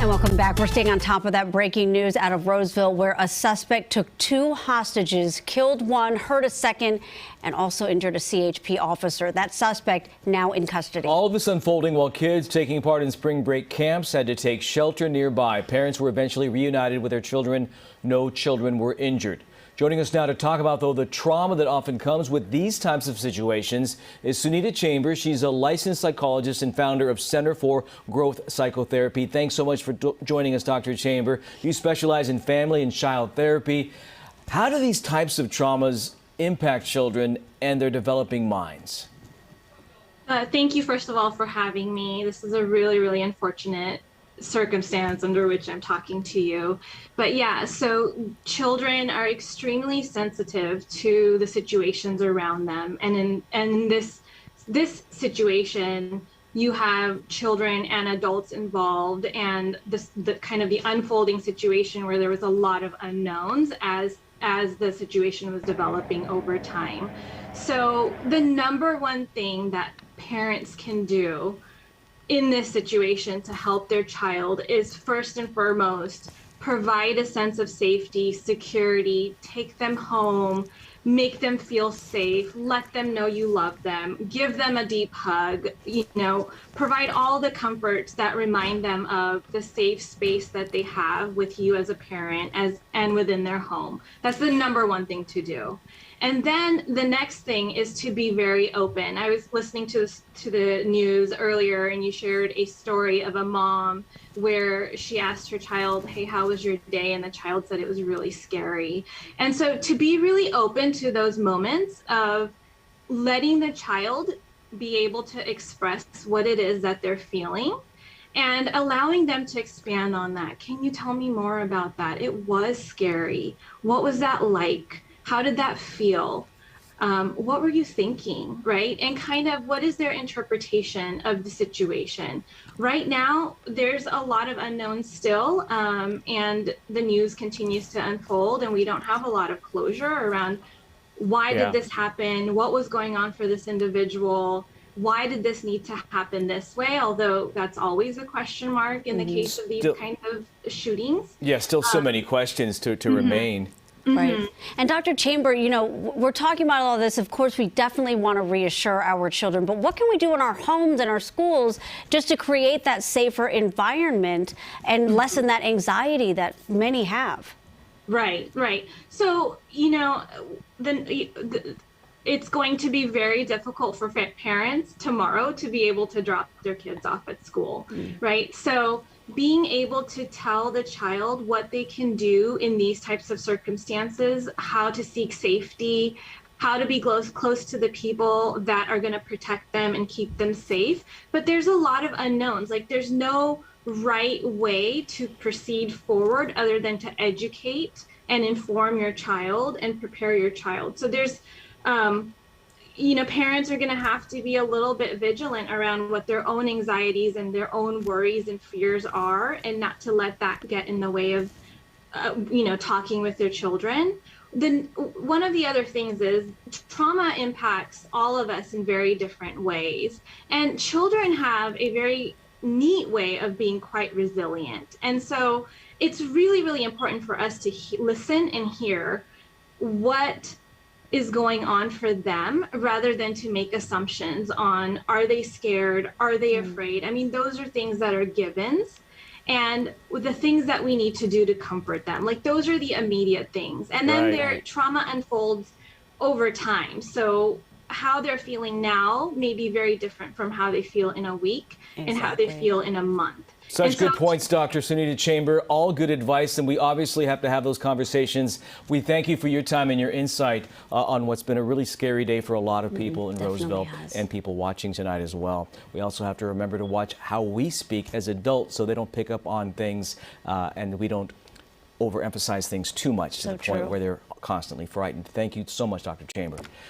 And welcome back. We're staying on top of that breaking news out of Roseville, where a suspect took 2 hostages, killed one, hurt a second, and also injured a CHP officer. That suspect now in custody. All of this unfolding while kids taking part in spring break camps had to take shelter nearby. Parents were eventually reunited with their children. No children were injured. Joining us now to talk about, though, the trauma that often comes with these types of situations is Sunita Chambers. She's a licensed psychologist and founder of Center for Growth Psychotherapy. Thanks so much for joining us, Dr. Chamber. You specialize in family and child therapy. How do these types of traumas impact children and their developing minds? Thank you, first of all, for having me. This is a really, really unfortunate circumstance under which I'm talking to you. But yeah, so children are extremely sensitive to the situations around them. And in this situation, you have children and adults involved, and the kind of the unfolding situation where there was a lot of unknowns as the situation was developing over time. So the number one thing that parents can do in this situation to help their child is, first and foremost, provide a sense of safety, security, take them home, make them feel safe, let them know you love them, give them a deep hug, provide all the comforts that remind them of the safe space that they have with you as a parent and within their home. That's the number one thing to do. And then the next thing is to be very open. I was listening to the news earlier, and you shared a story of a mom where she asked her child, hey, how was your day? And the child said it was really scary. And so to be really open to those moments of letting the child be able to express what it is that they're feeling and allowing them to expand on that. Can you tell me more about that? It was scary. What was that like? How did that feel? What were you thinking, right? And kind of what is their interpretation of the situation? Right now, there's a lot of unknowns still, and the news continues to unfold, and we don't have a lot of closure around why did this happen? What was going on for this individual? Why did this need to happen this way? Although that's always a question mark in the case of these kinds of shootings. Yeah, still so many questions to remain. Right. And Dr. Chamber, we're talking about all this. Of course, we definitely want to reassure our children, but what can we do in our homes and our schools just to create that safer environment and lessen that anxiety that many have? Right. So, it's going to be very difficult for parents tomorrow to be able to drop their kids off at school, right? So being able to tell the child what they can do in these types of circumstances, how to seek safety, how to be close to the people that are going to protect them and keep them safe. But there's a lot of unknowns. Like, there's no right way to proceed forward other than to educate and inform your child and prepare your child. So there's parents are going to have to be a little bit vigilant around what their own anxieties and their own worries and fears are, and not to let that get in the way of, talking with their children. Then one of the other things is trauma impacts all of us in very different ways. And children have a very neat way of being quite resilient. And so it's really, really important for us to listen and hear what is going on for them, rather than to make assumptions on, are they scared? Are they afraid? I mean, those are things that are givens, and the things that we need to do to comfort them. Like, those are the immediate things. And then their trauma unfolds over time. So how they're feeling now may be very different from how they feel in a week and how they feel in a month. Such good points, Dr. Sunita Chamber. All good advice, and we obviously have to have those conversations. We thank you for your time and your insight on what's been a really scary day for a lot of people in Roseville and people watching tonight as well. We also have to remember to watch how we speak as adults so they don't pick up on things and we don't overemphasize things too much to the point where they're constantly frightened. Thank you so much, Dr. Chamber.